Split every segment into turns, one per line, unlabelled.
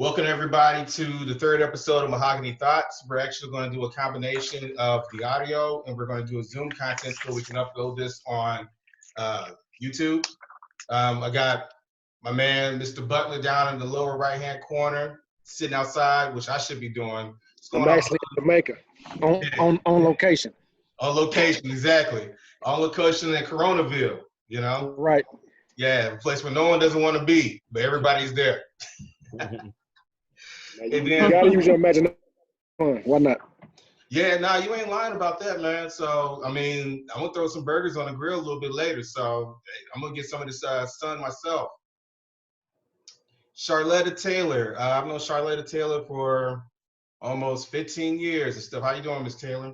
Welcome everybody to the third episode of Mahogany Thoughts. We're actually going to do a combination of the audio and we're going to do a Zoom content so we can upload this on YouTube. I got my man, Mr. Butler, down in the lower right-hand corner, sitting outside, which I should be doing.
I'm actually in Jamaica, on location.
On location, exactly. On location in Coronaville, you know?
Right.
Yeah, a place where no one doesn't want to be, but everybody's there.
You gotta use your imagination. Why not?
Yeah, nah, you ain't lying about that, man. So, I mean, I'm gonna throw some burgers on the grill a little bit later. So, I'm gonna get some of this sun myself. Charletta Taylor. I've known Charletta Taylor for almost 15 years and stuff. How you doing, Miss Taylor?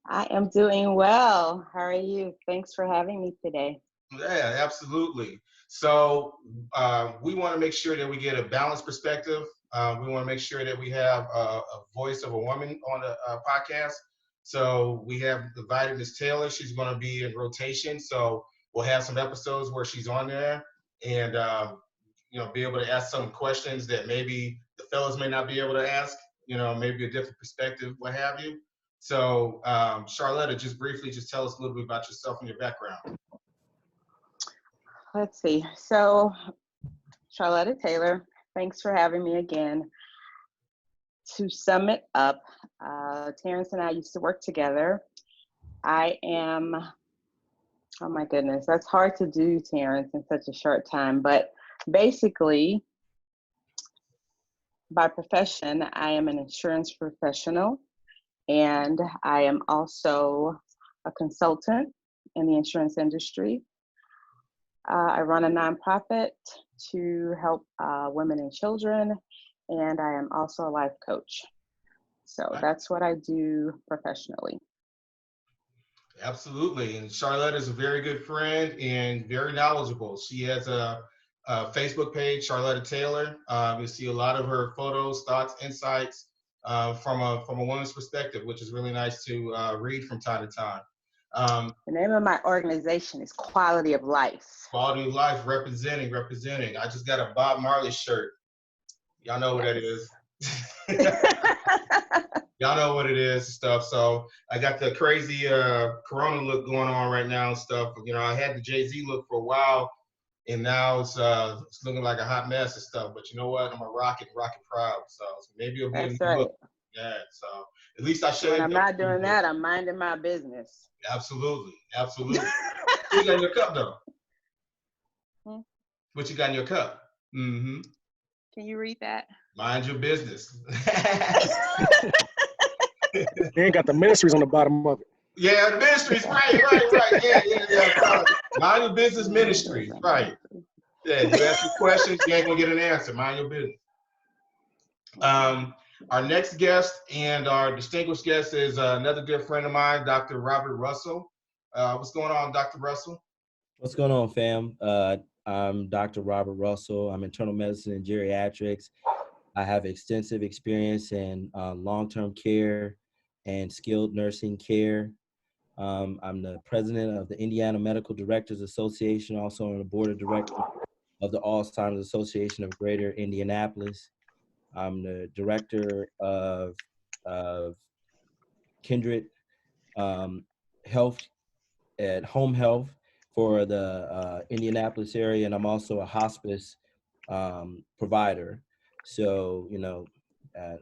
I am doing well. How are you? Thanks for having me today.
Yeah, absolutely. So we want to make sure that we get a balanced perspective. We want to make sure that we have a voice of a woman on the podcast. So we have invited Ms. Taylor. She's going to be in rotation. So we'll have some episodes where she's on there and, be able to ask some questions that maybe the fellas may not be able to ask, maybe a different perspective, what have you. So Charletta, just briefly, just tell us a little bit about yourself and your background.
Let's see. So, Charletta Taylor, thanks for having me again. To sum it up, Terrence and I used to work together. I am, oh my goodness, that's hard to do, Terrence, in such a short time. But basically, by profession, I am an insurance professional, and I am also a consultant in the insurance industry. I run a nonprofit to help women and children, and I am also a life coach. So that's what I do professionally.
Absolutely. And Charletta is a very good friend and very knowledgeable. She has a Facebook page, Charletta Taylor. You see a lot of her photos, thoughts, insights from a woman's perspective, which is really nice to read from time to time.
The name of my organization is Quality of Life.
Quality of Life, representing. I just got a Bob Marley shirt. Y'all know what that is. Y'all know what it is and stuff. So I got the crazy Corona look going on right now and stuff. I had the Jay-Z look for a while, and now it's looking like a hot mess and stuff. But you know what? I'm a rock it proud. So maybe it'll be
That's
a
right.
book. Yeah. So at least I should.
When I'm not doing that, I'm minding my business.
Absolutely. What you got in your cup, though? What you got in your cup? Mm-hmm.
Can you read that?
Mind your business.
They ain't got the ministries on the bottom of it.
Yeah, the ministries, right. Yeah. Mind your business ministries, right. Yeah, you ask your questions, you ain't gonna get an answer. Mind your business. Our next guest and our distinguished guest is another good friend of mine, Dr. Robert Russell. What's going on, Dr. Russell?
What's going on, fam? I'm Dr. Robert Russell. I'm internal medicine and geriatrics. I have extensive experience in long-term care and skilled nursing care. I'm the president of the Indiana Medical Directors Association, also on the board of directors of the Alzheimer's Association of Greater Indianapolis. I'm the director of Kindred Health at Home Health for the Indianapolis area, and I'm also a hospice provider. So,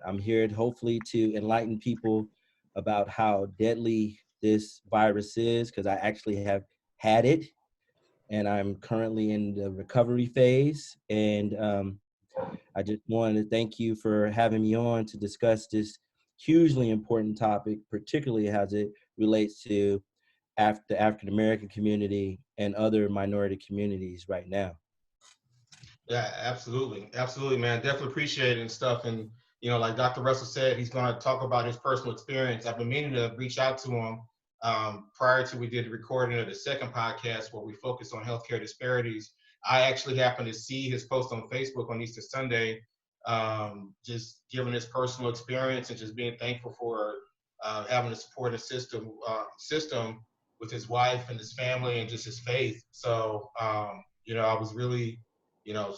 I'm here hopefully to enlighten people about how deadly this virus is, because I actually have had it, and I'm currently in the recovery phase. And I just wanted to thank you for having me on to discuss this hugely important topic, particularly as it relates to the African-American community and other minority communities right now.
Yeah, absolutely, man. Definitely appreciate it and stuff. And like Dr. Russell said, he's going to talk about his personal experience. I've been meaning to reach out to him prior to we did the recording of the second podcast where we focused on healthcare disparities. I actually happened to see his post on Facebook on Easter Sunday, just giving his personal experience and just being thankful for having a supportive system with his wife and his family and just his faith. So, I was really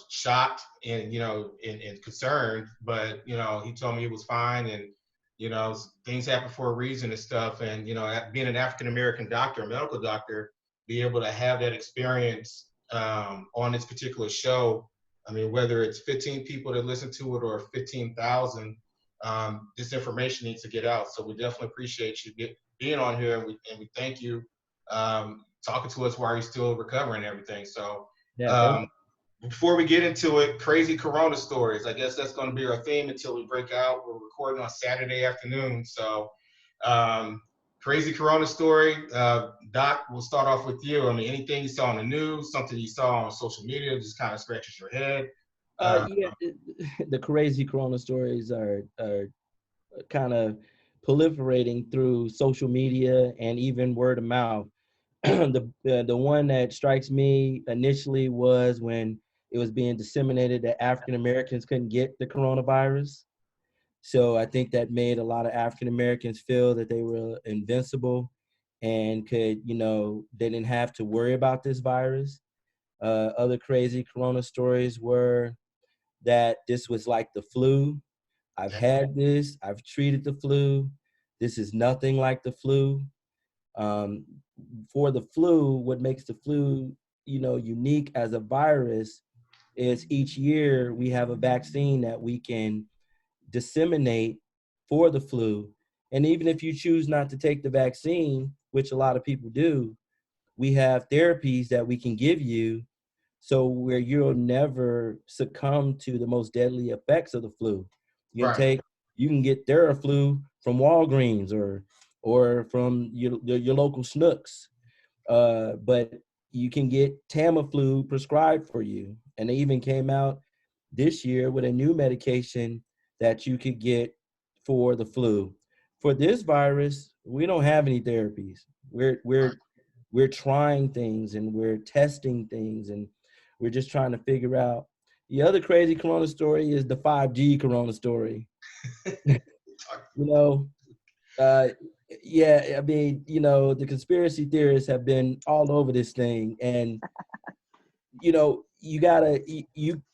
shocked and, and concerned, but, he told me it was fine. And, things happen for a reason and stuff. And, being an African-American doctor, a medical doctor, be able to have that experience on this particular show. I mean, whether it's 15 people that listen to it or 15,000, this information needs to get out. So we definitely appreciate you being on here, and we thank you talking to us while you're still recovering and everything. So before we get into it, crazy Corona stories. I guess that's going to be our theme until we break out. We're recording on Saturday afternoon. So crazy Corona story. Doc, we'll start off with you. I mean, anything you saw on the news, something you saw on social media, just kind of scratches your head.
The crazy Corona stories are kind of proliferating through social media and even word of mouth. The one that strikes me initially was when it was being disseminated that African Americans couldn't get the coronavirus. So I think that made a lot of African Americans feel that they were invincible and could, they didn't have to worry about this virus. Other crazy Corona stories were that this was like the flu. I've had this, I've treated the flu. This is nothing like the flu. For the flu, what makes the flu, unique as a virus is each year we have a vaccine that we can disseminate for the flu. And even if you choose not to take the vaccine, which a lot of people do, we have therapies that we can give you so where you'll never succumb to the most deadly effects of the flu. You can get Theraflu from Walgreens or from your local Snooks, but you can get Tamiflu prescribed for you. And they even came out this year with a new medication that you could get for the flu. For this virus, we don't have any therapies. We're trying things and we're testing things and we're just trying to figure out. The other crazy Corona story is the 5G Corona story. I mean, the conspiracy theorists have been all over this thing, and you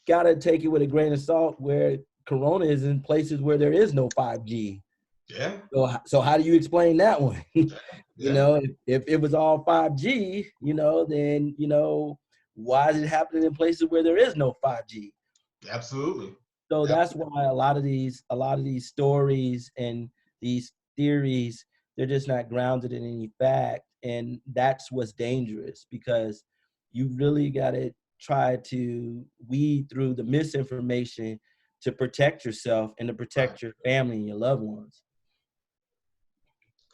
gotta take it with a grain of salt. Where Corona is in places where there is no 5G.
Yeah.
So how do you explain that one? If it was all 5G, then why is it happening in places where there is no 5G?
Absolutely.
So that's why a lot of these stories and these theories, they're just not grounded in any fact. And that's what's dangerous, because you really got to try to weed through the misinformation to protect yourself and to protect your family and your loved ones.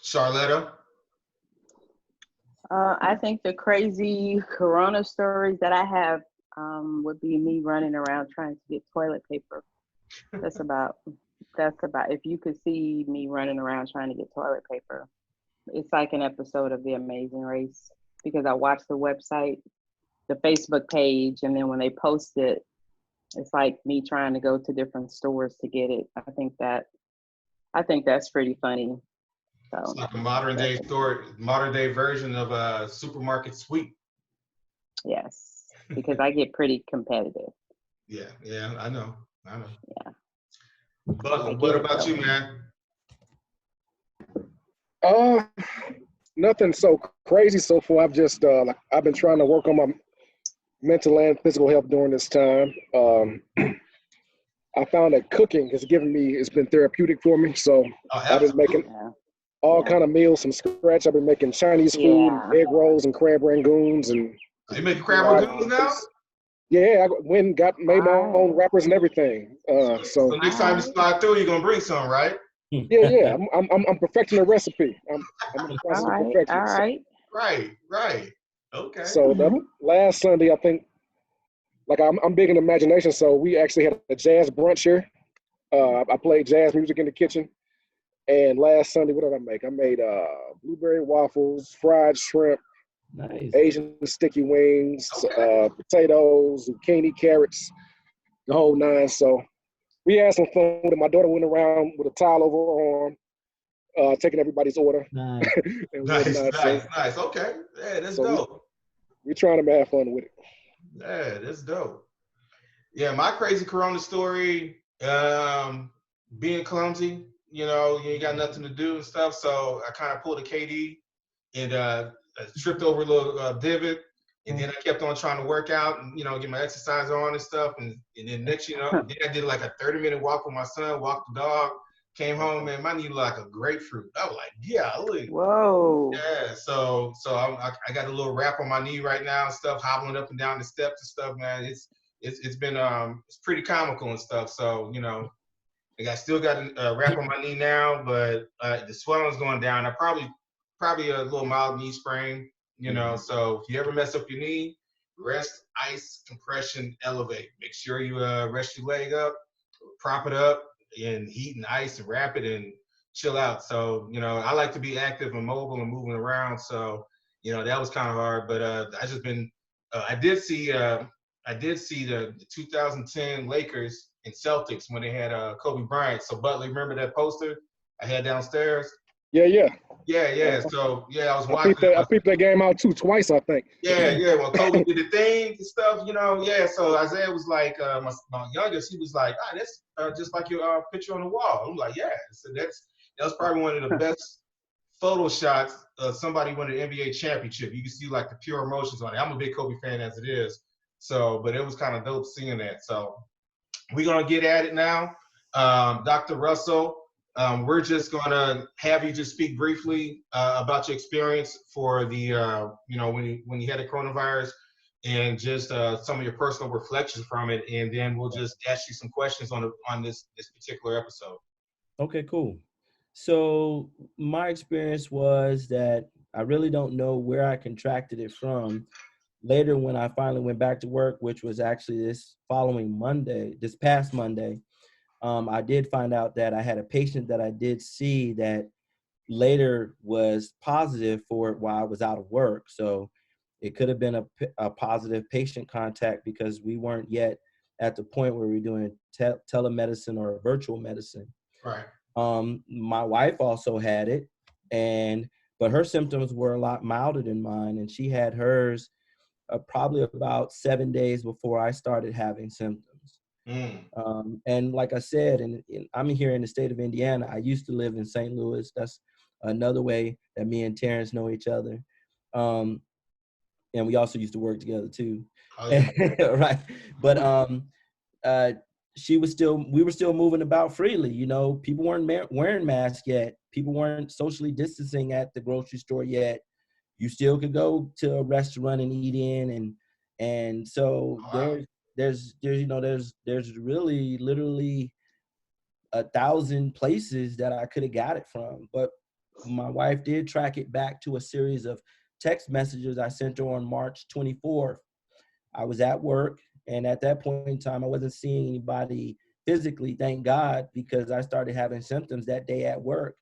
Charletta?
I think the crazy Corona stories that I have would be me running around trying to get toilet paper. That's about, if you could see me running around trying to get toilet paper, it's like an episode of The Amazing Race, because I watch the website, the Facebook page, and then when they post it, it's like me trying to go to different stores to get it. I think that's pretty funny. So
it's like a modern day version of a supermarket sweep.
Yes, because I get pretty competitive.
Yeah, I know.
Yeah.
But what about you, man?
Nothing so crazy so far. I've just I've been trying to work on my mental and physical health during this time. I found that cooking it's been therapeutic for me. So I've been making all kind of meals from scratch. I've been making Chinese food, egg rolls, and crab rangoons. And
you making crab rangoons now?
Yeah, I made my own wrappers and everything. So
next time you slide through, you're gonna bring some, right?
Yeah. I'm perfecting the recipe. I'm in the process of perfecting.
All right.
Right. Okay.
So last Sunday, I think, I'm big in imagination. So we actually had a jazz brunch here. I played jazz music in the kitchen. And last Sunday, what did I make? I made blueberry waffles, fried shrimp,
nice,
Asian sticky wings, potatoes, zucchini, carrots, the whole nine. So we had some fun with it. My daughter went around with a towel over her arm, taking everybody's order.
Nice.
Nice. Okay. Yeah, that's dope.
We're trying to have fun with it.
Yeah, that's dope. Yeah, my crazy Corona story, being clumsy, you know, you ain't got nothing to do and stuff. So I kind of pulled a KD and tripped over a little divot. And then I kept on trying to work out and, you know, get my exercise on and stuff. And then next, you know, then I did like a 30-minute walk with my son, walked the dog, came home, and my knee looked like a grapefruit. I was like, yeah, look.
Whoa.
Yeah, so I got a little wrap on my knee right now and stuff, hobbling up and down the steps and stuff, man. It's been it's pretty comical and stuff. So, you know, I still got a wrap on my knee now, but the swelling's going down. I probably a little mild knee sprain, you know. So if you ever mess up your knee, rest, ice, compression, elevate. Make sure you rest your leg up, prop it up, and heat and ice and wrap it and chill out. So, you know, I like to be active and mobile and moving around. So, you know, that was kind of hard, but I just been I did see the 2010 Lakers and Celtics when they had Kobe Bryant. So Butler, remember that poster I had downstairs?
Yeah, yeah.
Yeah. So yeah, I was
I
watching.
peeped that game out too, twice, I think.
Yeah. Well, Kobe did the thing and stuff, you know. Yeah. So Isaiah was like, my youngest, he was like, that's just like your picture on the wall. I'm like, yeah. So that was probably one of the best photo shots of somebody winning an NBA championship. You can see like the pure emotions on it. I'm a big Kobe fan as it is. So, but it was kind of dope seeing that. So we're going to get at it now. Dr. Russell, we're just going to have you just speak briefly about your experience for the, you know, when you had the coronavirus and just some of your personal reflections from it. And then we'll just ask you some questions on this particular episode.
Okay, cool. So my experience was that I really don't know where I contracted it from. Later, when I finally went back to work, which was actually this past Monday, I did find out that I had a patient that I did see that later was positive for it while I was out of work. So it could have been a positive patient contact because we weren't yet at the point where we're doing telemedicine or virtual medicine.
Right.
My wife also had it, but her symptoms were a lot milder than mine, and she had hers probably about 7 days before I started having symptoms. And like I said, and I'm here in the state of Indiana. I used to live in St. Louis. That's another way that me and Terrence know each other. And we also used to work together too.
Oh, yeah.
Right. But we were still moving about freely. You know, people weren't wearing masks yet. People weren't socially distancing at the grocery store yet. You still could go to a restaurant and eat in, and so there's really literally 1,000 places that I could have got it from. But my wife did track it back to a series of text messages I sent her on March 24th. I was at work, and at that point in time, I wasn't seeing anybody physically, thank God, because I started having symptoms that day at work.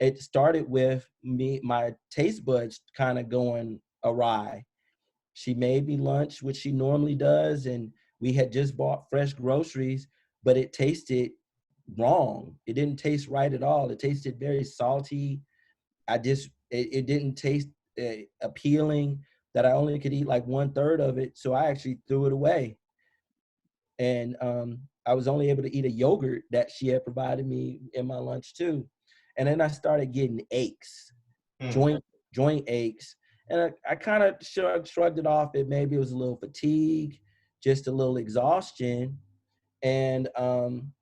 It started with my taste buds kind of going awry. She made me lunch, which she normally does, and we had just bought fresh groceries, but it tasted wrong. It didn't taste right at all. It tasted very salty. It didn't taste appealing, that I only could eat like 1/3 of it. So I actually threw it away. And I was only able to eat a yogurt that she had provided me in my lunch too. And then I started getting aches, joint aches. And I kind of shrugged it off. Maybe it was a little fatigue, just a little exhaustion. And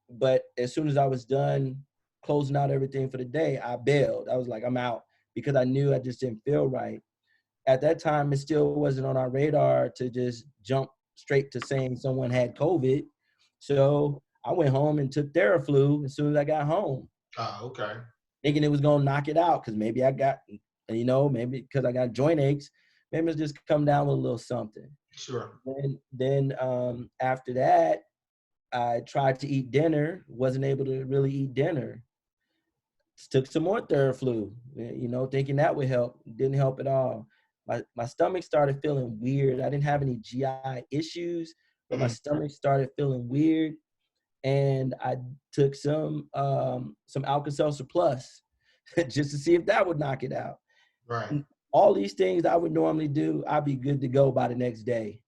but as soon as I was done closing out everything for the day, I bailed. I was like, I'm out, because I knew I just didn't feel right. At that time, it still wasn't on our radar to just jump straight to saying someone had COVID. So I went home and took Theraflu as soon as I got home.
Okay.
Thinking it was going to knock it out, because maybe I got, maybe because I got joint aches, maybe it's just come down with a little something.
Sure.
And then after that, I tried to eat dinner, wasn't able to really eat dinner. Took some more Theraflu, thinking that would help. Didn't help at all. My stomach started feeling weird. I didn't have any GI issues, but my stomach started feeling weird. And I took some Alka-Seltzer Plus just to see if that would knock it out.
Right.
All these things I would normally do, I'd be good to go by the next day.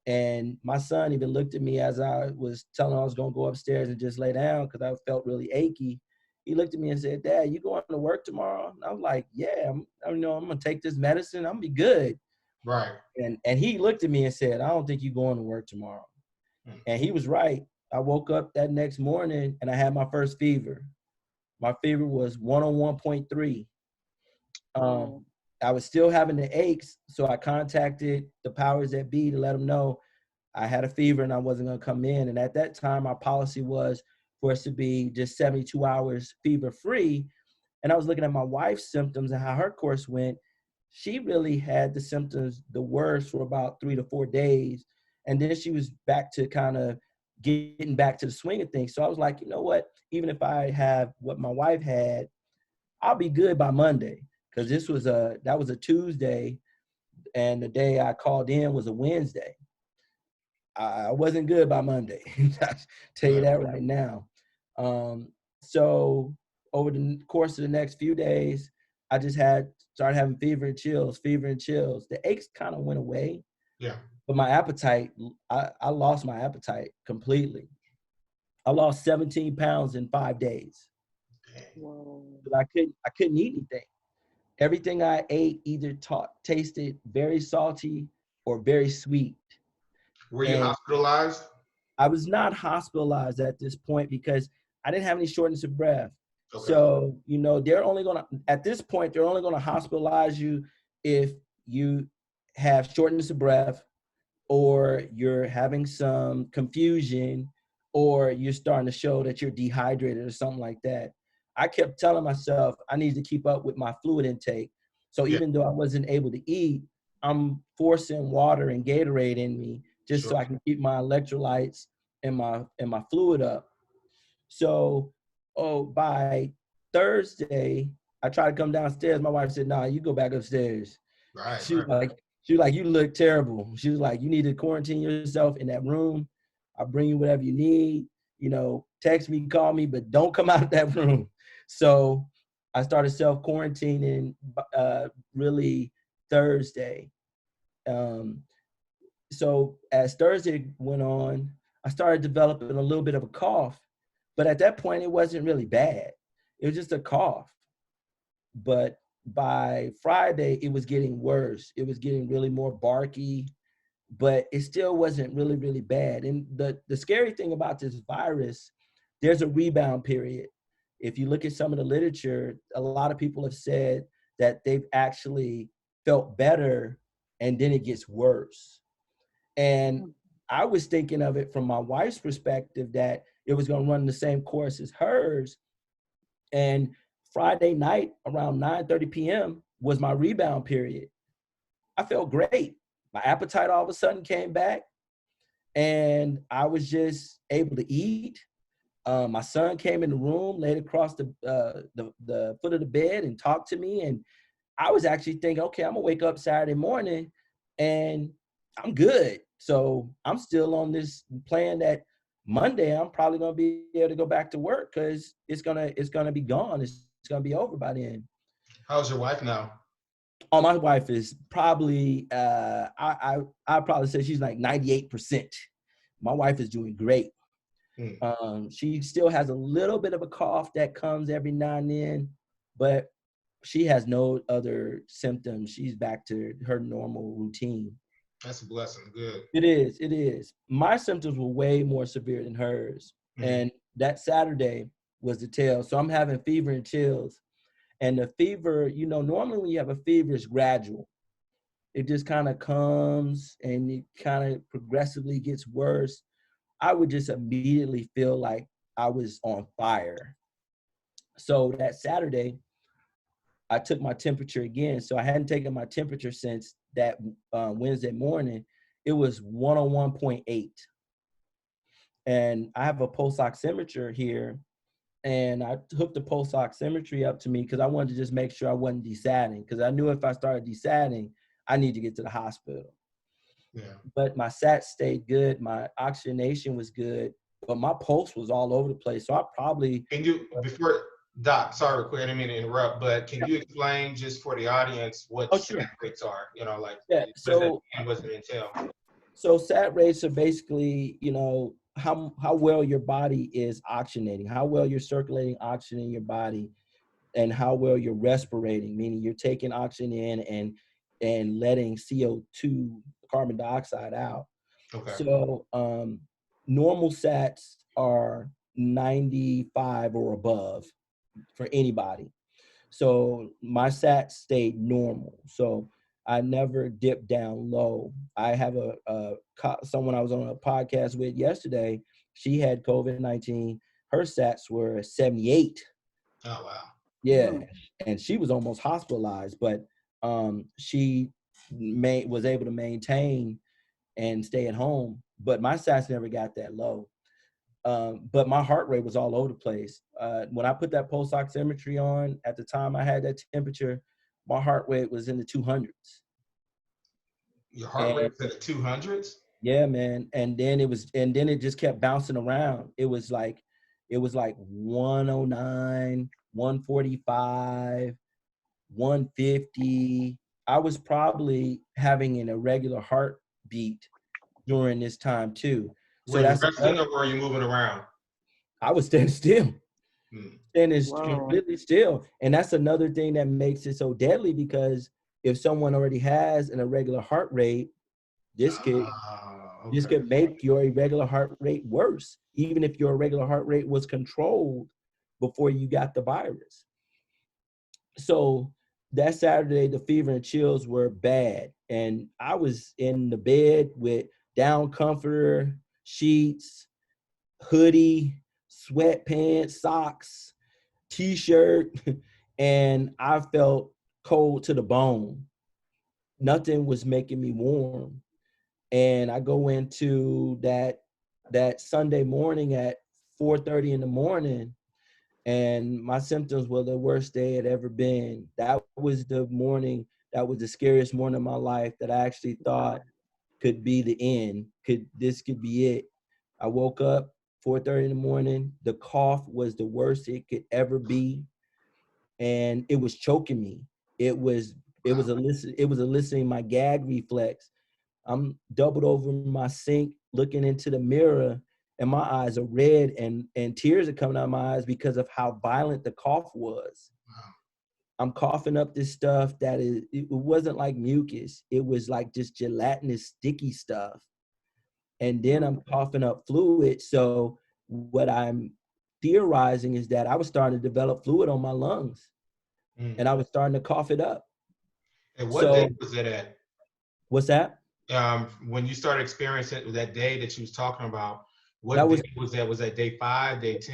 And my son even looked at me as I was telling him I was going to go upstairs and just lay down because I felt really achy. He looked at me and said, "Dad, you going to work tomorrow?" And I was like, "Yeah, I'm going to take this medicine. I'm going to be good."
Right.
And he looked at me and said, "I don't think you're going to work tomorrow." And he was right. I woke up that next morning and I had my first fever. My fever was 101.3. I was still having the aches, so I contacted the powers that be to let them know I had a fever and I wasn't going to come in. And at that time, our policy was for us to be just 72 hours fever free. And I was looking at my wife's symptoms and how her course went. She really had the symptoms the worst for about 3 to 4 days. And then she was back to kind of getting back to the swing of things. So I was like, you know what? Even if I have what my wife had, I'll be good by Monday. Because that was a Tuesday, and the day I called in was a Wednesday. I wasn't good by Monday. I tell you that right now. So over the course of the next few days, I just started having fever and chills. The aches kind of went away.
Yeah.
But my appetite, I lost my appetite completely. I lost 17 pounds in 5 days.
Whoa.
But I couldn't eat anything. Everything I ate either tasted very salty or very sweet.
Were you
And
hospitalized?
I was not hospitalized at this point because I didn't have any shortness of breath.
Okay.
So, at this point, they're only going to hospitalize you if you have shortness of breath, or you're having some confusion, or you're starting to show that you're dehydrated or something like that. I kept telling myself I need to keep up with my fluid intake. So even though I wasn't able to eat, I'm forcing water and Gatorade in me just so I can keep my electrolytes and my fluid up. So, by Thursday, I tried to come downstairs. My wife said, "Nah, you go back upstairs."
Right.
She was like, "You look terrible." She was like, "You need to quarantine yourself in that room. I'll bring you whatever you need. Text me, call me, but don't come out of that room." So I started self-quarantining really Thursday. So as Thursday went on, I started developing a little bit of a cough. But at that point, it wasn't really bad. It was just a cough. But by Friday, it was getting worse. It was getting really more barky, but it still wasn't really, really bad. And the scary thing about this virus, there's a rebound period. If you look at some of the literature, a lot of people have said that they've actually felt better and then it gets worse. And I was thinking of it from my wife's perspective that it was going to run the same course as hers. And Friday night around 9:30 p.m. was my rebound period. I felt great. My appetite all of a sudden came back and I was just able to eat. My son came in the room, laid across the foot of the bed and talked to me. And I was actually thinking, okay, I'm gonna wake up Saturday morning and I'm good. So I'm still on this plan that Monday I'm probably gonna be able to go back to work because it's gonna be gone. It's gonna be over by then.
How's your wife now?
Oh, my wife is probably I probably say she's like 98%. My wife is doing great. She still has a little bit of a cough that comes every now and then, but she has no other symptoms. She's back to her normal routine.
That's a blessing. Good.
It is. My symptoms were way more severe than hers. And that Saturday was the tale. So I'm having fever and chills. And the fever, normally when you have a fever, it's gradual. It just kind of comes and it kind of progressively gets worse. I would just immediately feel like I was on fire. So that Saturday, I took my temperature again. So I hadn't taken my temperature since that Wednesday morning. It was 101.8. And I have a pulse oximeter here. And I hooked the pulse oximetry up to me because I wanted to just make sure I wasn't desatting. Because I knew if I started desatting, I need to get to the hospital.
Yeah.
But my sat stayed good. My oxygenation was good. But my pulse was all over the place. So I probably...
Can you, before, Doc, sorry, quick, I didn't mean to interrupt, but can you explain just for the audience what sat rates are?
Yeah.
What does it entail?
So sat rates are basically, you know, how well your body is oxygenating, how well you're circulating oxygen in your body, and how well you're respirating, meaning you're taking oxygen in and letting CO2, carbon dioxide, out.
Okay.
So normal sats are 95 or above for anybody. So my sats stayed normal. So I never dipped down low. I have someone I was on a podcast with yesterday. She had COVID-19. Her sats were 78.
Oh wow.
Yeah, and she was almost hospitalized, but she was able to maintain and stay at home. But my sats never got that low. But my heart rate was all over the place. When I put that pulse oximetry on, at the time I had that temperature, my heart rate was in the 200s.
Your heart
And
rate's at the 200s?
yeah, man. And then it just kept bouncing around. It was like 109, 145, 150. I was probably having an irregular heartbeat during this time too.
Were
So
you
that's
resting
another,
or were you moving around?
I was standing still.
Hmm.
Standing
Whoa.
completely still. And that's another thing that makes it so deadly, because if someone already has an irregular heart rate, this could this
Okay.
could make your irregular heart rate worse, even if your irregular heart rate was controlled before you got the virus. So that Saturday, the fever and chills were bad. And I was in the bed with down comforter, sheets, hoodie, sweatpants, socks, t-shirt, and I felt cold to the bone. Nothing was making me warm. And I go into that Sunday morning at 4:30 in the morning, and my symptoms were the worst they had ever been. That was the morning, that was the scariest morning of my life, that I actually thought could be the end. This could be it. I woke up 4:30 in the morning. The cough was the worst it could ever be, and it was choking me. It was eliciting my gag reflex. I'm doubled over in my sink, looking into the mirror, and my eyes are red, and tears are coming out of my eyes because of how violent the cough was. I'm coughing up this stuff it wasn't like mucus. It was like just gelatinous, sticky stuff. And then I'm coughing up fluid. So what I'm theorizing is that I was starting to develop fluid on my lungs, and I was starting to cough it up.
And what day
So
was it at?
what's that?
When you started experiencing that day that you was talking about,
That
what day
was
was that? Was that day 5, day 10?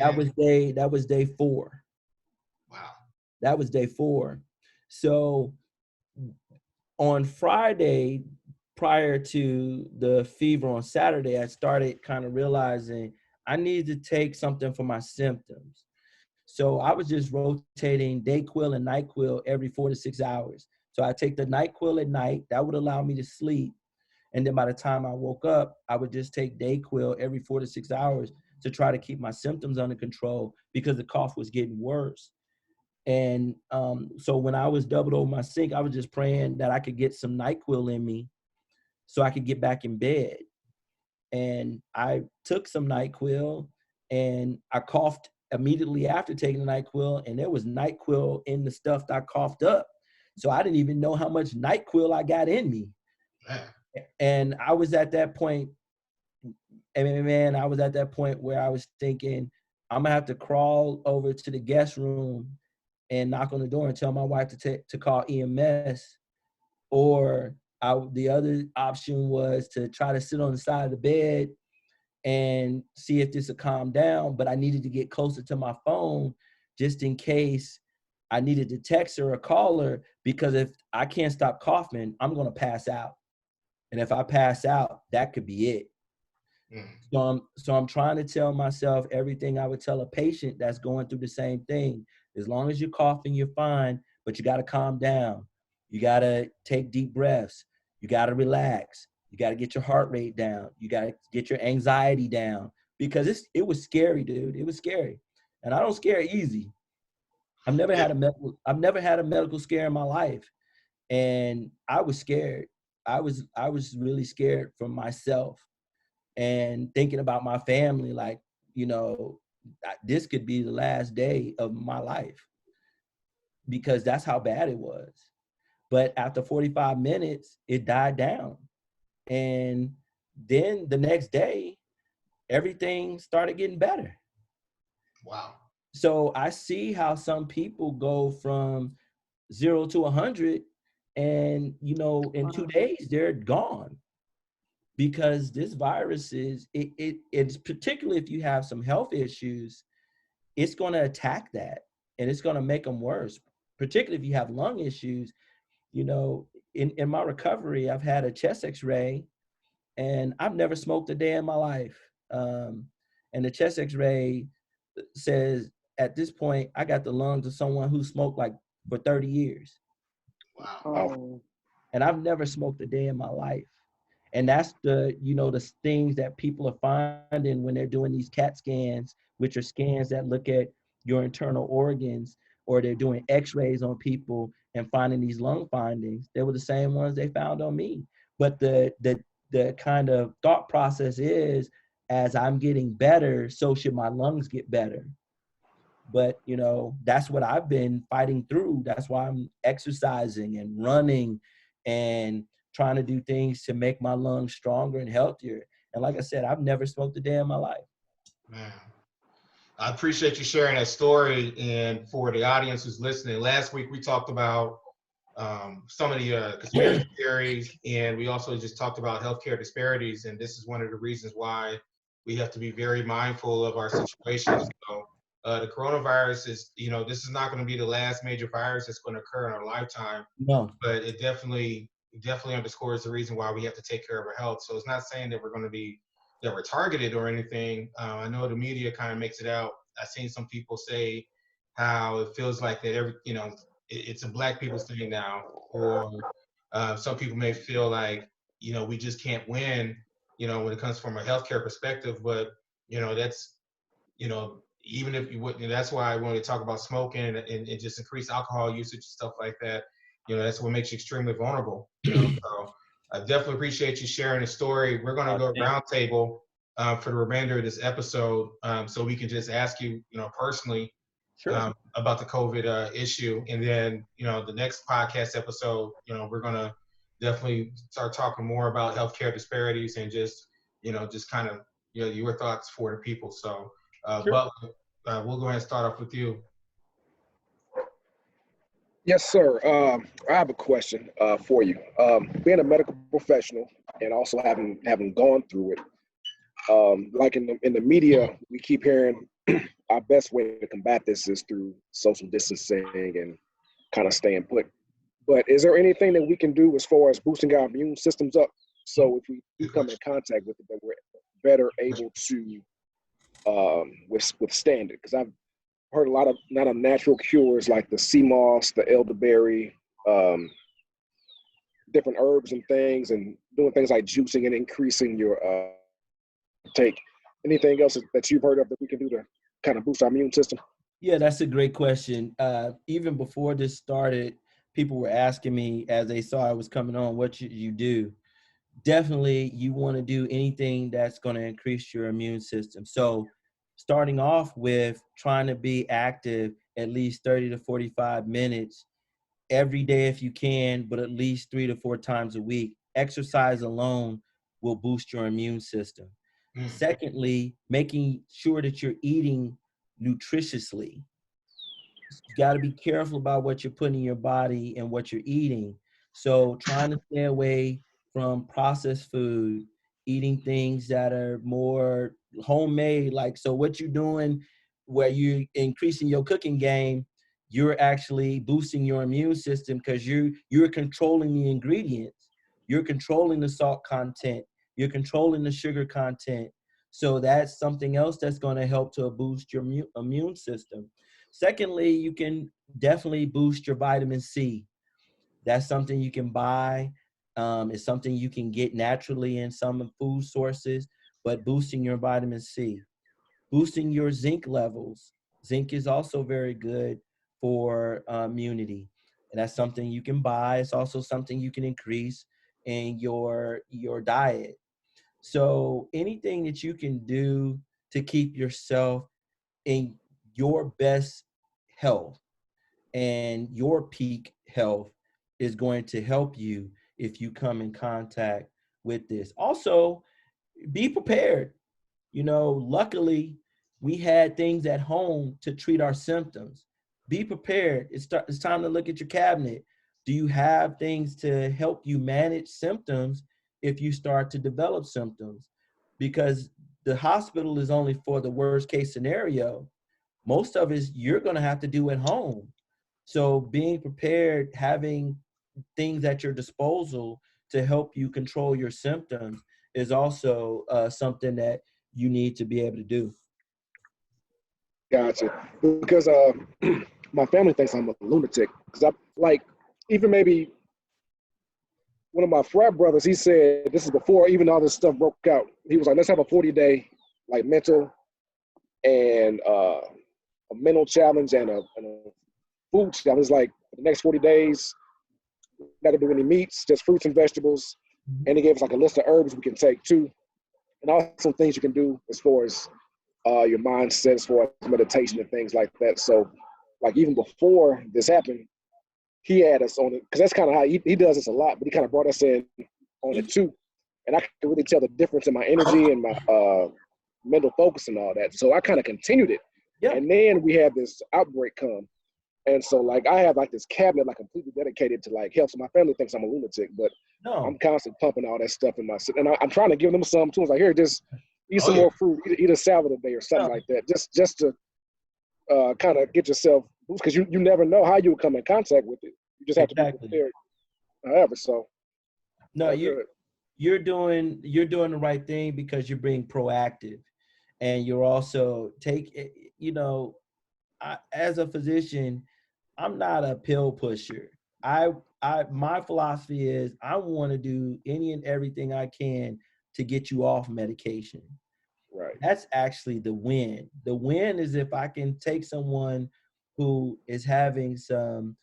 that was day 4.
Wow.
That was day 4. So on Friday, prior to the fever on Saturday, I started kind of realizing I needed to take something for my symptoms. So I was just rotating Dayquil and NyQuil every 4 to 6 hours. So I take the NyQuil at night. That would allow me to sleep. And then by the time I woke up, I would just take Dayquil every 4 to 6 hours to try to keep my symptoms under control, because the cough was getting worse. And so when I was doubled over my sink, I was just praying that I could get some NyQuil in me so I could get back in bed. And I took some NyQuil, and I coughed immediately after taking the NyQuil, and there was NyQuil in the stuff that I coughed up. So I didn't even know how much NyQuil I got in me.
Man.
And I was at that point, I was at that point where I was thinking, I'm gonna have to crawl over to the guest room and knock on the door and tell my wife to call EMS, or the other option was to try to sit on the side of the bed and see if this would calm down. But I needed to get closer to my phone just in case I needed to text her or call her, because if I can't stop coughing, I'm gonna pass out. And if I pass out, that could be it. So I'm trying to tell myself everything I would tell a patient that's going through the same thing. As long as you're coughing, you're fine, but you got to calm down. You got to take deep breaths. You got to relax. You got to get your heart rate down. You got to get your anxiety down, because it was scary, dude. It was scary. And I don't scare easy. I've never had a medical scare in my life, and I was scared. I was really scared for myself and thinking about my family, like, this could be the last day of my life, because that's how bad it was. But after 45 minutes, it died down. And then the next day, everything started getting better.
Wow.
So I see how some people go from 0 to 100, and in 2 days they're gone, because this virus it's particularly if you have some health issues, it's going to attack that, and it's going to make them worse. Particularly if you have lung issues. In my recovery, I've had a chest X-ray, and I've never smoked a day in my life. And the chest X-ray says at this point, I got the lungs of someone who smoked like for 30 years.
Wow.
Oh,
And I've never smoked a day in my life. And that's the things that people are finding when they're doing these CAT scans, which are scans that look at your internal organs, or they're doing X-rays on people and finding these lung findings. They were the same ones they found on me. But the kind of thought process is, as I'm getting better, so should my lungs get better. But that's what I've been fighting through. That's why I'm exercising and running and trying to do things to make my lungs stronger and healthier. And like I said, I've never smoked a day in my life.
Man, I appreciate you sharing that story. And for the audience who's listening, last week we talked about some of the conspiracy theories, and we also just talked about healthcare disparities. And this is one of the reasons why we have to be very mindful of our situation. So the coronavirus is, this is not going to be the last major virus that's going to occur in our lifetime,
No.
but it definitely underscores the reason why we have to take care of our health. So it's not saying that we're targeted or anything. I know the media kind of makes it out. I've seen some people say how it feels like that it's a black people's thing now, or some people may feel like, we just can't win, when it comes from a healthcare perspective. But, that's, even if you would, that's why when we talk about smoking and just increased alcohol usage and stuff like that, that's what makes you extremely vulnerable. So I definitely appreciate you sharing the story. We're going to go roundtable for the remainder of this episode, so we can just ask you, personally,
Sure.
about the COVID issue. And then, the next podcast episode, we're going to definitely start talking more about healthcare disparities and just kind of, your thoughts for the people. So,
Sure.
but we'll go ahead and start off with you.
Yes, sir. I have a question for you. Being a medical professional and also having gone through it, like in the media, we keep hearing our best way to combat this is through social distancing and kind of staying put. But is there anything that we can do as far as boosting our immune systems up, so if we come in contact with it, that we're better able to withstand it? Because I've heard a lot of natural cures like the sea moss, the elderberry, different herbs and things, and doing things like juicing and increasing your take. Anything else that you've heard of that we can do to kind of boost our immune system?
Yeah, that's a great question. Even before this started, people were asking me as they saw I was coming on, what should you do? Definitely, you want to do anything that's going to increase your immune system. So starting off with trying to be active at least 30 to 45 minutes every day if you can, but at least 3 to 4 times a week. Exercise alone will boost your immune system. Secondly, making sure that you're eating nutritiously. You got to be careful about what you're putting in your body and what you're eating. So trying to stay away from processed food, eating things that are more homemade. Like, so what you're doing where you're increasing your cooking game, you're actually boosting your immune system, because you're controlling the ingredients. You're controlling the salt content. You're controlling the sugar content. So that's something else that's going to help to boost your immune system. Secondly, you can definitely boost your vitamin C. That's something you can buy. It's something you can get naturally in some food sources, but boosting your vitamin C. Boosting your zinc levels. Zinc is also very good for immunity. And that's something you can buy. It's also something you can increase in your diet. So anything that you can do to keep yourself in your best health and your peak health is going to help you if you come in contact with this. Also, be prepared. Luckily, we had things at home to treat our symptoms. Be prepared. It's time to look at your cabinet. Do you have things to help you manage symptoms if you start to develop symptoms? Because the hospital is only for the worst case scenario. Most of it you're going to have to do at home. So being prepared, having things at your disposal to help you control your symptoms is also something that you need to be able to do.
Gotcha. Because my family thinks I'm a lunatic. Because I like, even maybe one of my frat brothers, he said, this is before even all this stuff broke out. He was like, let's have a 40-day like mental and a mental challenge and a food challenge. Like the next 40 days, not gonna do any meats, just fruits and vegetables. And he gave us like a list of herbs we can take too, and also some things you can do as far as your mindset, as far as meditation and things like that. So, like even before this happened, he had us on it because that's kind of how he does this a lot. But he kind of brought us in on it too, and I could really tell the difference in my energy and my mental focus and all that. So I kind of continued it, and then we had this outbreak come. And so, like, I have like this cabinet, like, completely dedicated to like health. So my family thinks I'm a lunatic, but I'm constantly pumping all that stuff in my, and I'm trying to give them some tools. Like, here, just eat some more fruit, eat a salad a day or something like that, just to kind of get yourself boost, because you never know how you will come in contact with it. You just have to be prepared. However, so
no, you're doing the right thing because you're being proactive, and you're also as a physician, I'm not a pill pusher. My philosophy is I want to do any and everything I can to get you off medication.
Right.
That's actually the win. The win is if I can take someone who is having some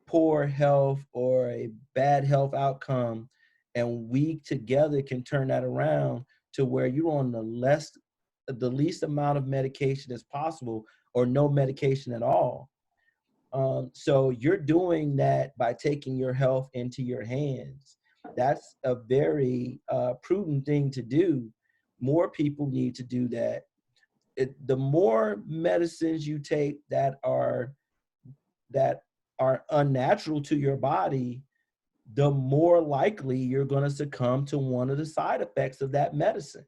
poor health or a bad health outcome, and we together can turn that around to where you're on the least amount of medication as possible, or no medication at all. So you're doing that by taking your health into your hands. That's a very prudent thing to do. More people need to do that. The more medicines you take that are unnatural to your body, the more likely you're going to succumb to one of the side effects of that medicine.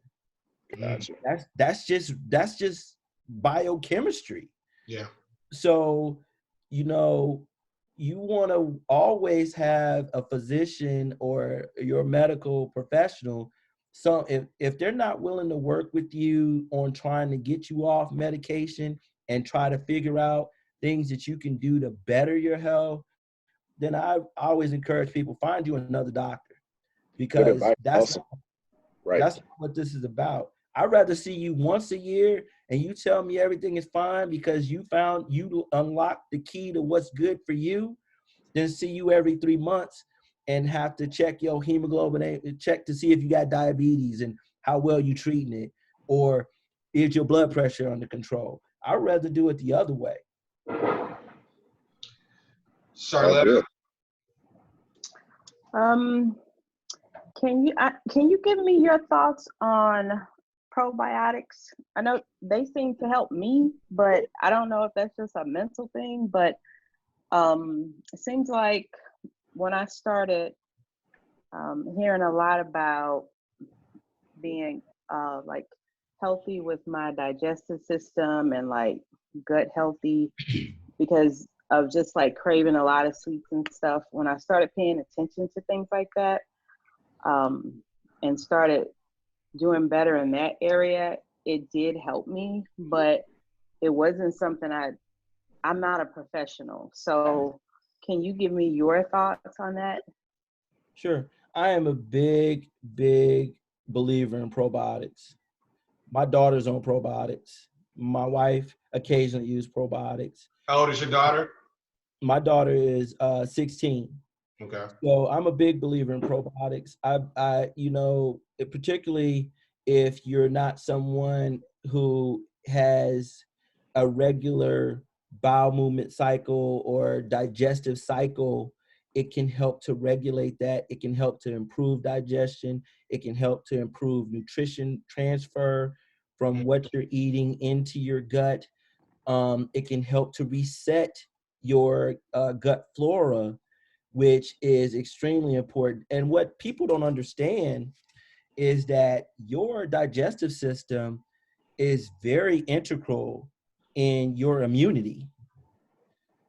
Gotcha.
That's just biochemistry.
Yeah.
So, you want to always have a physician or your medical professional. So if they're not willing to work with you on trying to get you off medication and try to figure out things that you can do to better your health, then I always encourage people, find you another doctor, because that's what this is about. I'd rather see you once a year and you tell me everything is fine because you unlocked the key to what's good for you, than see you every 3 months and have to check your hemoglobin, check to see if you got diabetes and how well you treating it, or is your blood pressure under control. I'd rather do it the other way.
Charletta?
Can you give me your thoughts on probiotics? I know they seem to help me, but I don't know if that's just a mental thing. But it seems like when I started hearing a lot about being like healthy with my digestive system and like gut healthy, because of just like craving a lot of sweets and stuff, when I started paying attention to things like that, and started doing better in that area, it did help me, but it wasn't something I'm not a professional. So can you give me your thoughts on that?
Sure. I am a big, big believer in probiotics. My daughter's on probiotics. My wife occasionally uses probiotics.
How old is your daughter?
My daughter is 16.
Okay.
So I'm a big believer in probiotics. Particularly if you're not someone who has a regular bowel movement cycle or digestive cycle, it can help to regulate that. It can help to improve digestion. It can help to improve nutrition transfer from what you're eating into your gut. It can help to reset your gut flora, which is extremely important. And what people don't understand is that your digestive system is very integral in your immunity.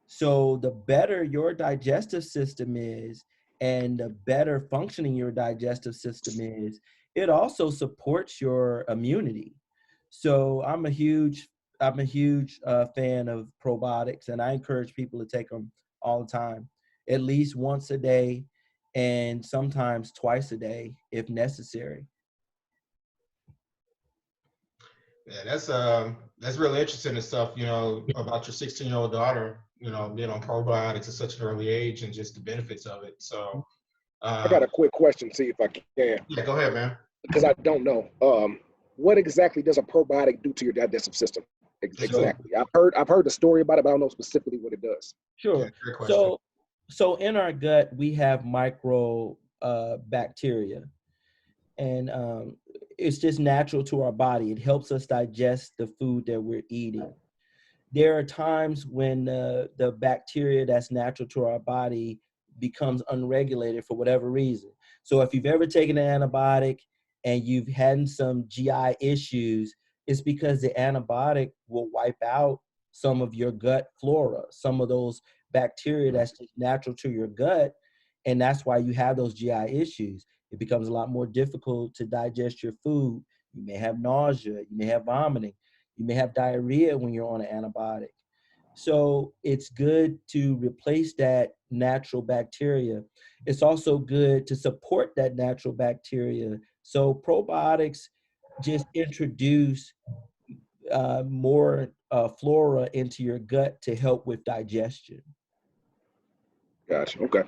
So the better your digestive system is and the better functioning your digestive system is, it also supports your immunity. So I'm a huge fan of probiotics, and I encourage people to take them all the time, at least once a day, and sometimes twice a day if necessary.
Yeah, that's really interesting and stuff, about your 16-year-old daughter, being on probiotics at such an early age and just the benefits of it. So,
I got
um,
a quick question, see if I can,
yeah, go ahead, man.
because I don't know. What exactly does a probiotic do to your digestive system?
So
Exactly. I've heard the story about it, but I don't know specifically what it does.
Yeah,
sure.
great question.
So in our gut we have micro bacteria, and it's just natural to our body. It helps us digest the food that we're eating. There are times when the bacteria that's natural to our body becomes unregulated for whatever reason. So if you've ever taken an antibiotic and you've had some GI issues, it's because the antibiotic will wipe out some of your gut flora, some of those bacteria that's just natural to your gut. And that's why you have those GI issues. It becomes a lot more difficult to digest your food. You may have nausea, you may have vomiting, you may have diarrhea when you're on an antibiotic. So it's good to replace that natural bacteria. It's also good to support that natural bacteria. So probiotics just introduce more flora into your gut to help with digestion.
Gotcha. Okay.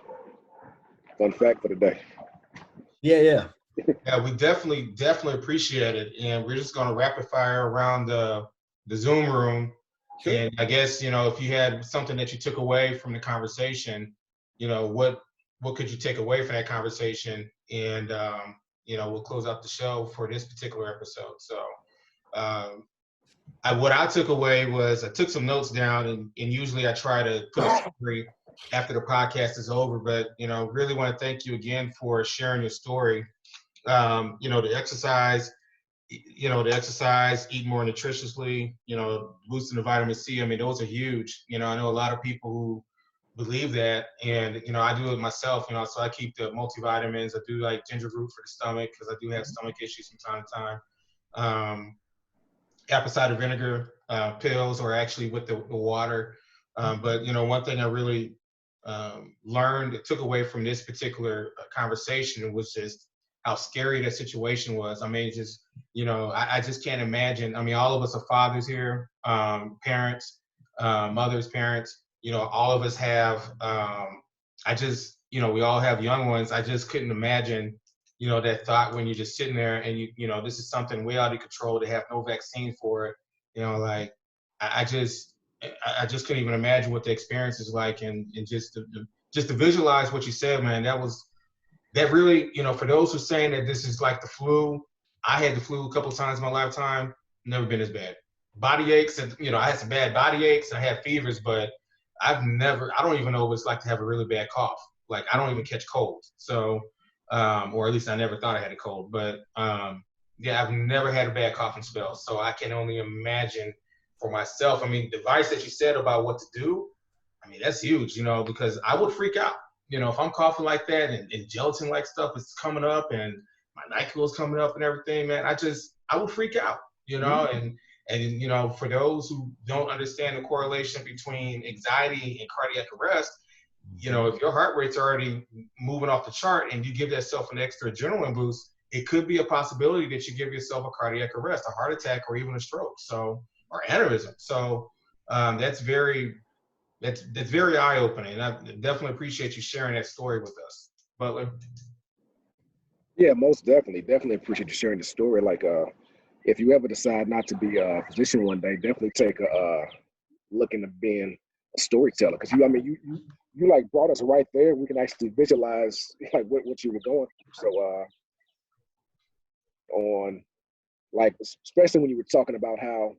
Fun fact for the day.
Yeah, yeah.
Yeah, we definitely appreciate it. And we're just going to rapid fire around the Zoom room.
Sure.
And I guess, if you had something that you took away from the conversation, what could you take away from that conversation? And, we'll close out the show for this particular episode. So, um, what I took away was I took some notes down, and usually I try to put a summary after the podcast is over. But, really want to thank you again for sharing your story. The exercise, eat more nutritiously, boosting the vitamin C. I mean, those are huge. I know a lot of people who believe that, and I do it myself. So I keep the multivitamins. I do like ginger root for the stomach because I do have stomach issues from time to time. Apple cider vinegar pills, or actually with the water. But one thing I really learned, took away from this particular conversation was just how scary that situation was. I mean, just I just can't imagine. I mean, all of us are fathers here, parents, mothers, parents. All of us have. We all have young ones. I just couldn't imagine that thought when you're just sitting there and this is something way out of control. They have no vaccine for it. Like I just couldn't even imagine what the experience is like, and just to visualize what you said, man. That really, for those who are saying that this is like the flu. I had the flu a couple of times in my lifetime. Never been as bad. Body aches, and I had some bad body aches. And I had fevers, but I don't even know what it's like to have a really bad cough. Like I don't even catch colds. So or at least I never thought I had a cold. But yeah, I've never had a bad coughing spell, so I can only imagine for myself. I mean, the advice that you said about what to do, I mean, that's huge, because I would freak out, if I'm coughing like that and gelatin-like stuff is coming up and my NyQuil is coming up and everything, man. I would freak out, and for those who don't understand the correlation between anxiety and cardiac arrest, if your heart rate's already moving off the chart and you give yourself an extra adrenaline boost, it could be a possibility that you give yourself a cardiac arrest, a heart attack, or even a stroke, or aneurysm. So that's very That's very eye-opening. And I definitely appreciate you sharing that story with us. Butler?
Yeah, most definitely. Definitely appreciate you sharing the story. Like, if you ever decide not to be a physician one day, definitely take a look into being a storyteller. Because I mean, you like brought us right there. We can actually visualize like what you were going through. So, on like, especially when you were talking about how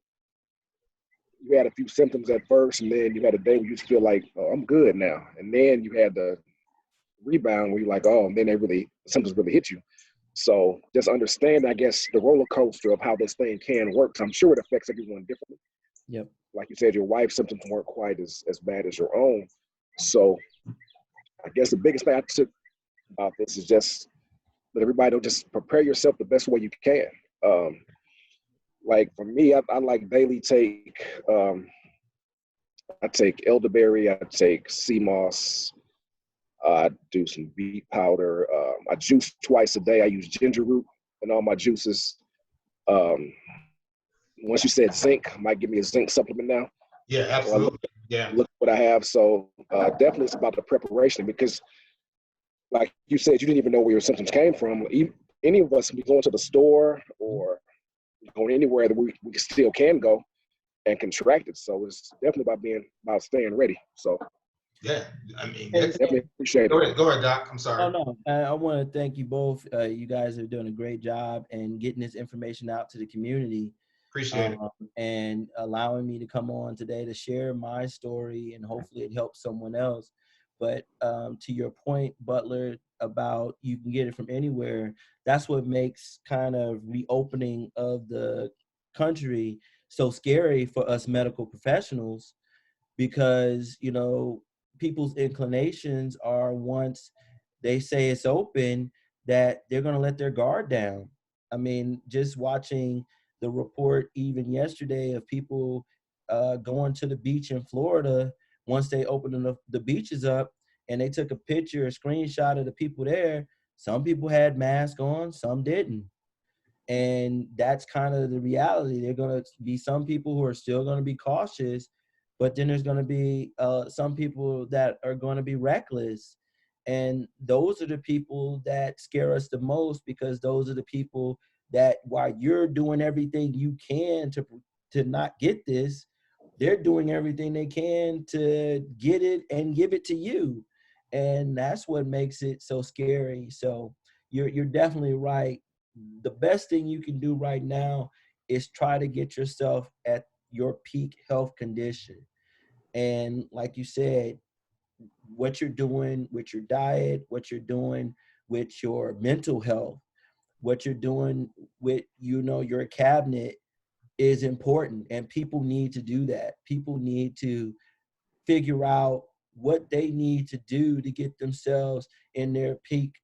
you had a few symptoms at first, and then you had a day where you just feel like, oh, I'm good now, and then you had the rebound where you're like, oh, and then symptoms really hit you. So just understand, I guess, the roller coaster of how this thing can work. So I'm sure it affects everyone differently.
Yep.
Like you said, your wife's symptoms weren't quite as bad as your own. So I guess the biggest thing I took about this is just let everybody know, just prepare yourself the best way you can. Like for me, I like daily take, I take elderberry, I take sea moss, I do some beet powder. I juice twice a day. I use ginger root in all my juices. Um, once you said zinc, might give me a zinc supplement now.
Yeah,
So I
absolutely. Yeah.
look what I have. So definitely it's about the preparation, because like you said, you didn't even know where your symptoms came from. Any of us, we go into the store or going anywhere that we still can go and contract it. So it's definitely about staying ready. So
Yeah. I mean,
And,
definitely appreciate
go
it.
ahead. Go ahead, Doc. I'm sorry.
oh no, I want to thank you both. You guys are doing a great job and getting this information out to the community.
Appreciate it.
And allowing me to come on today to share my story, and hopefully it helps someone else. But to your point, Butler, about you can get it from anywhere, that's what makes kind of reopening of the country so scary for us medical professionals, because people's inclinations are, once they say it's open, that they're going to let their guard down. I mean, just watching the report even yesterday of people going to the beach in Florida once they opened the beaches up, and they took a picture, a screenshot of the people there. Some people had masks on, some didn't. And that's kind of the reality. There are going to be some people who are still going to be cautious, but then there's going to be some people that are going to be reckless. And those are the people that scare us the most, because those are the people that, while you're doing everything you can to not get this, they're doing everything they can to get it and give it to you. And that's what makes it so scary. So you're definitely right. The best thing you can do right now is try to get yourself at your peak health condition. And like you said, what you're doing with your diet, what you're doing with your mental health, what you're doing with, your cabinet is important. And people need to do that. People need to figure out what they need to do to get themselves in their peak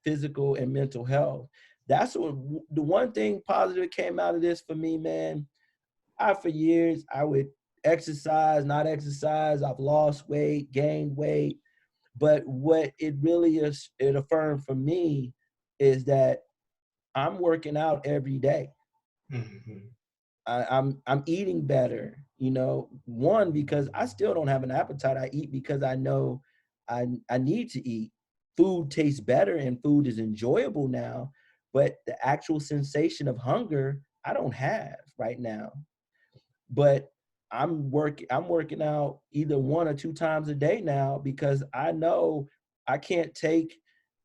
physical and mental health. That's what the one thing positive came out of this for me, man. For years, I would exercise, not exercise. I've lost weight, gained weight. But what it really is, it affirmed for me, is that I'm working out every day.
Mm-hmm.
I'm eating better, one, because I still don't have an appetite. I eat because I know I need to eat. Food tastes better and food is enjoyable now, but the actual sensation of hunger, I don't have right now. But I'm working out either 1 or 2 times a day now, because I know I can't take,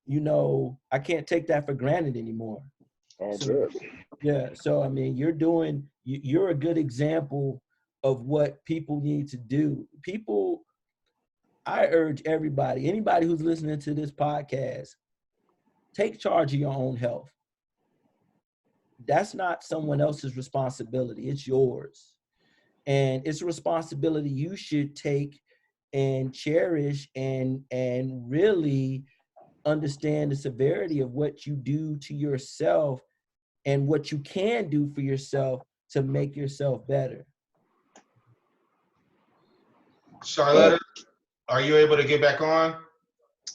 I can't take that for granted anymore.
All
So
good.
yeah, so I mean, you're a good example of what people need to do. I urge anybody who's listening to this podcast, take charge of your own health. That's not someone else's responsibility, it's yours. And it's a responsibility you should take and cherish, and really understand the severity of what you do to yourself and what you can do for yourself to make yourself better.
Charletta, are you able to get back on?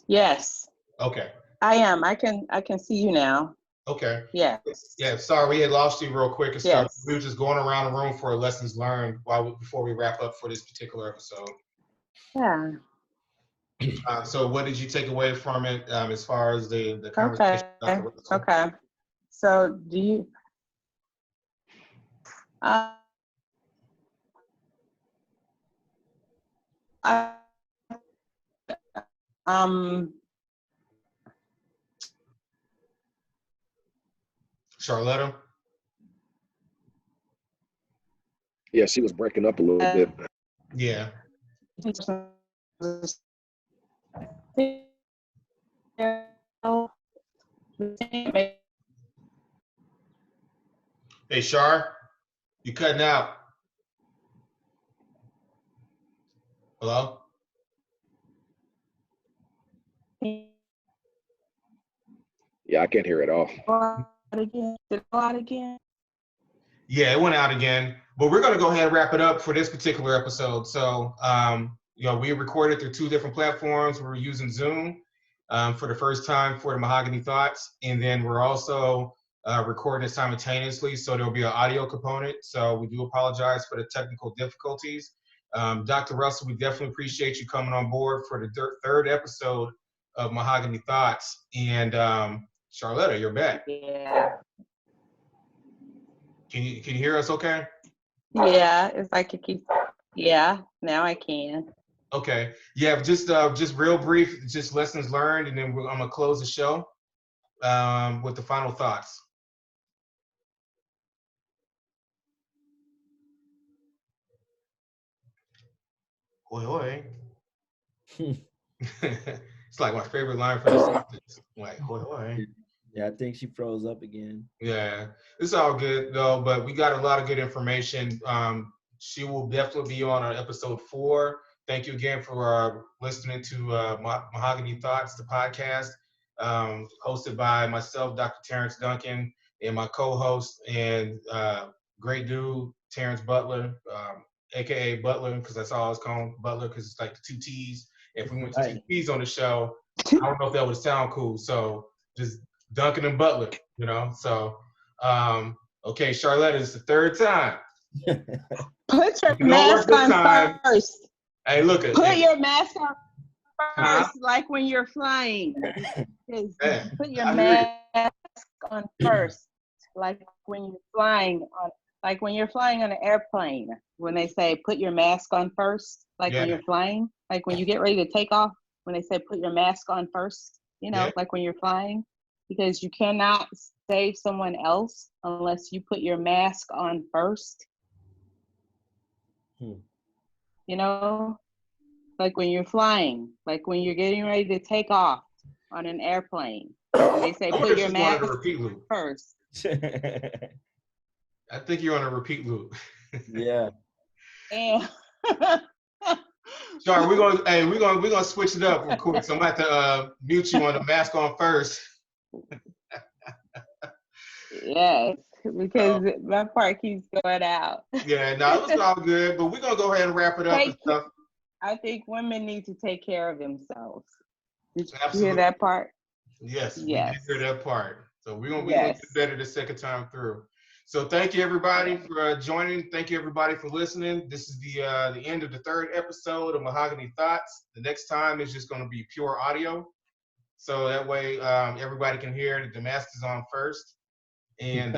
Yes,
Okay.
I am. I can see you now.
Okay.
Yes.
Yeah. Sorry, we had lost you real quick and stuff.
Yes.
We were just going around the room for lessons learned before we wrap up for this particular episode.
Yeah.
So what did you take away from it as far as the conversation
Okay.
with Dr. Russell?
Okay. So do you I um
Charletta?
Yeah, she was breaking up a little bit.
Yeah. Hey, Char, you cutting out. Hello?
Yeah, I can't hear it all.
Again.
Yeah, it went out again. But we're going to go ahead and wrap it up for this particular episode. So, we recorded through 2 different platforms. We're using Zoom for the first time for the Mahogany Thoughts. And then we're also recording it simultaneously. So there'll be an audio component. So we do apologize for the technical difficulties. Dr. Russell, we definitely appreciate you coming on board for the third episode of Mahogany Thoughts. And Charletta, you're back.
Yeah.
Can you hear us okay?
Yeah, it's like it keeps. Yeah, now I can.
Okay. Yeah, just real brief, just lessons learned, and then I'm gonna close the show with the final thoughts. Hoi hoi. It's like my favorite line for the sentence. Like hoi hoi.
Yeah, I think she froze up again.
Yeah, it's all good though, but we got a lot of good information. She will definitely be on episode 4. Thank you again for listening to Mahogany Thoughts, the podcast, hosted by myself, Dr. Terrence Duncan, and my co-host and great dude, Terrence Butler, aka Butler, because that's all I was calling Butler, because it's like the 2 T's. If we went to 2 T's on the show, I don't know if that would sound cool. So just Duncan and Butler, So, okay, Charletta, it's the 3rd time.
Put your
It don't work
mask
this
on
time.
first.
Hey, look at
Put your mask on
Huh?
first, like when you're flying.
Man,
Put your
I hear
mask on first, like when you're flying on, like when you're flying on an airplane. When they say put your mask on first, like when
Yeah.
you're flying, like when you get ready to take off. When they say put your mask on first,
Yeah.
like when you're flying, because you cannot save someone else unless you put your mask on first. Like when you're flying, like when you're getting ready to take off on an airplane, and they say
I wonder
put
if
your
she's going on
mask
a repeat loop.
first.
I think you're on a repeat loop.
Yeah.
And
Sorry, we're gonna switch it up real quick. So I'm gonna have to mute you on the mask on first.
yes, because my part keeps going out.
Yeah, no, it was all good, but we're gonna go ahead and wrap it up and stuff.
I think women need to take care of themselves. Did you
Absolutely.
hear that part?
Yes,
Yes.
we did hear that part. So we're gonna get better the second time through. So thank you everybody for joining. Thank you everybody for listening. This is the end of the 3rd episode of Mahogany Thoughts. The next time is just gonna be pure audio. So that way everybody can hear that the mask is on first. And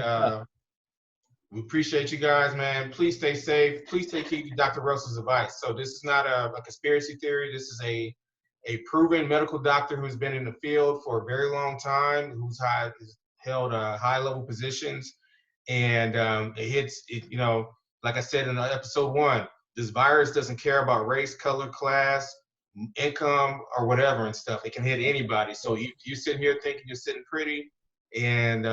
we appreciate you guys, man. Please stay safe. Please take heed to Dr. Russell's advice. So this is not a conspiracy theory. This is a proven medical doctor who's been in the field for a very long time, who's held high level positions. And like I said in episode 1, this virus doesn't care about race, color, class, income, or whatever and stuff. It can hit anybody. So you're sitting here thinking you're sitting pretty, and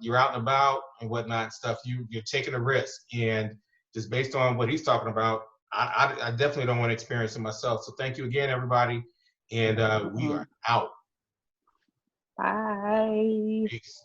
you're out and about and whatnot and stuff. You're taking a risk, and just based on what he's talking about, I definitely don't want to experience it myself. So thank you again, everybody, and we are out.
Bye.
Peace.